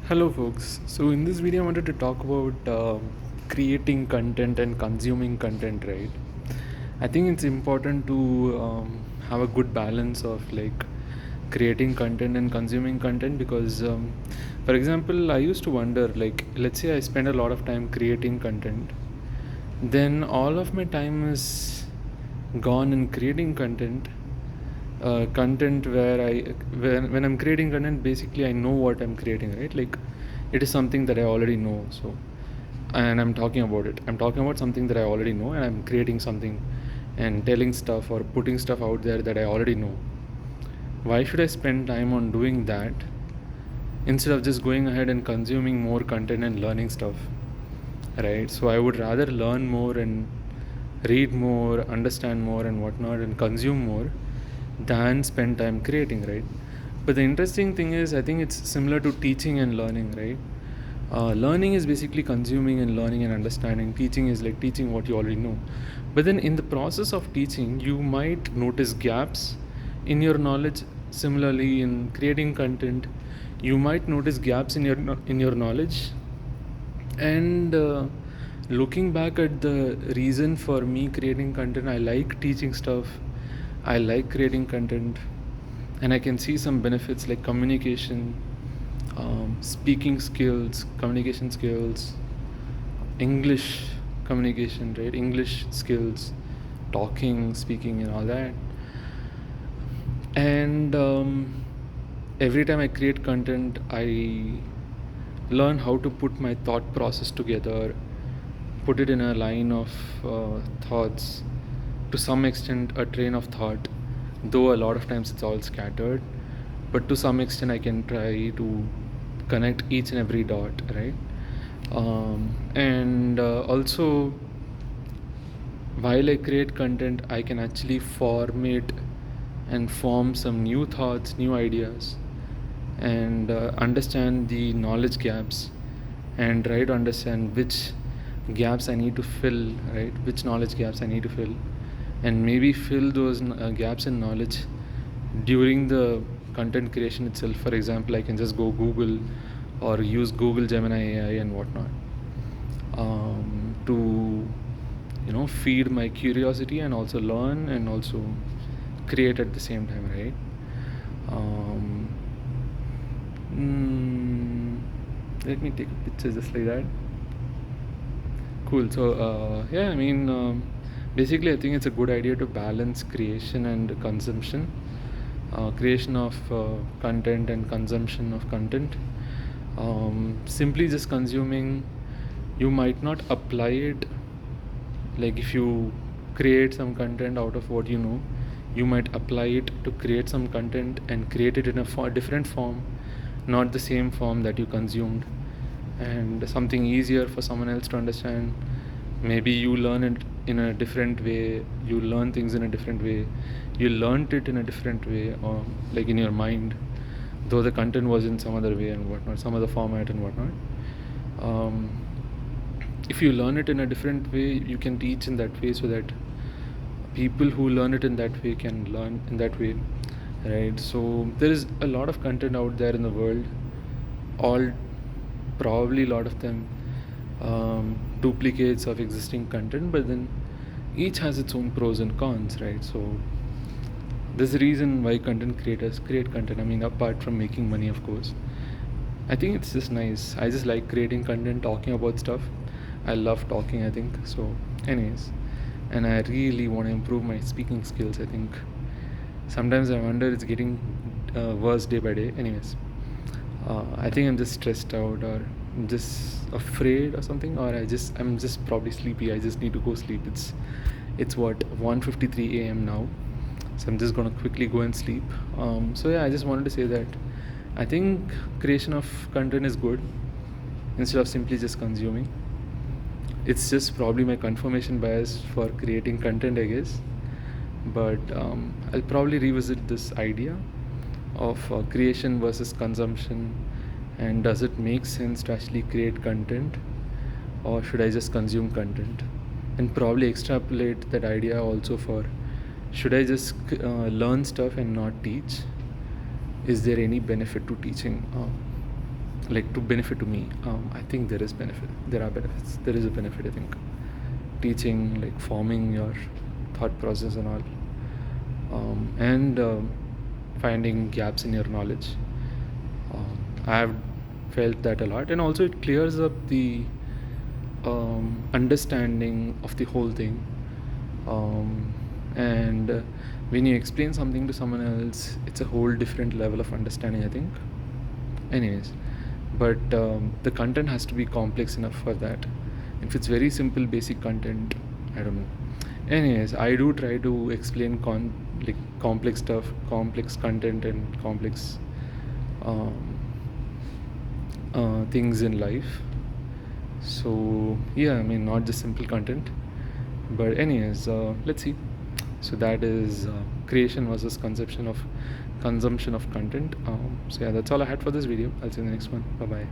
Hello, folks. So, in this video, I wanted to talk about creating content and consuming content, right? I think it's important to have a good balance of like creating content and consuming content because, for example, I used to wonder like, let's say I spend a lot of time creating content, then all of my time is gone in creating content. Content where when I'm creating content, basically I know what I'm creating, right? Like it is something that I already know. So, and I'm talking about it. I'm talking about something that I already know, and I'm creating something and telling stuff or putting stuff out there that I already know. Why should I spend time on doing that instead of just going ahead and consuming more content and learning stuff, right? So I would rather learn more and read more, understand more, and whatnot, and consume more than spend time creating, right? But the interesting thing is, I think it's similar to teaching and learning, right? Learning is basically consuming and learning and understanding. Teaching is like teaching what you already know. But then in the process of teaching, you might notice gaps in your knowledge. Similarly, in creating content, you might notice gaps in your knowledge. And looking back at the reason for me creating content, I like teaching stuff. I like creating content, and I can see some benefits like communication, speaking skills, communication skills, English communication, right? English skills, talking, speaking, and all that. And every time I create content, I learn how to put my thought process together, put it in a line of thoughts, to some extent, a train of thought, though a lot of times it's all scattered. But to some extent, I can try to connect each and every dot, right? And also, while I create content, I can actually formate and form some new thoughts, new ideas, and understand the knowledge gaps and try to understand which gaps I need to fill, right? Which knowledge gaps I need to fill, and maybe fill those gaps in knowledge during the content creation itself. For example, I can just go Google or use Google Gemini AI and whatnot to feed my curiosity and also learn and also create at the same time, right? um, Let me take a picture just like that. Cool. So yeah, I mean, basically I think it's a good idea to balance creation and consumption, creation of content and consumption of content. Simply just consuming, you might not apply it. Like if you create some content out of what you know, you might apply it to create some content and create it in a different form, not the same form that you consumed, and something easier for someone else to understand. Maybe you learn it in a different way, you learn things in a different way, you learned it in a different way, or like in your mind, though the content was in some other way and whatnot, some other format and whatnot. If you learn it in a different way, you can teach in that way, so that people who learn it in that way can learn in that way, right? So there is a lot of content out there in the world, all probably a lot of them duplicates of existing content, but then each has its own pros and cons, right? So there's a reason why content creators create content. I mean, apart from making money, of course, I think it's just nice. I just like creating content, talking about stuff. I love talking, I think. So anyways, and I really want to improve my speaking skills. I think sometimes I wonder it's getting worse day by day. Anyways, I think I'm just stressed out, or I'm just afraid or something, or I'm just probably sleepy. I just need to go sleep. It's what, 1:53 a.m. now, so I'm just gonna quickly go and sleep. So yeah, I just wanted to say that I think creation of content is good instead of simply just consuming. It's just probably my confirmation bias for creating content, I guess. But I'll probably revisit this idea of creation versus consumption, and does it make sense to actually create content, or should I just consume content, and probably extrapolate that idea also for, should I just learn stuff and not teach? Is there any benefit to teaching? like to benefit to me. I think there is benefit. There are benefits. There is a benefit, I think. Teaching, like forming your thought process and all, and finding gaps in your knowledge. I have felt that a lot, and also it clears up the understanding of the whole thing. And when you explain something to someone else, it's a whole different level of understanding, I think. Anyways, but the content has to be complex enough for that. If it's very simple, basic content, I don't know. Anyways, I do try to explain like complex stuff, complex content, and complex um, things in life. So yeah, I mean, not just simple content. But anyways, let's see. So that is creation versus consumption of content. So yeah, that's all I had for this video. I'll see you in the next one. Bye bye.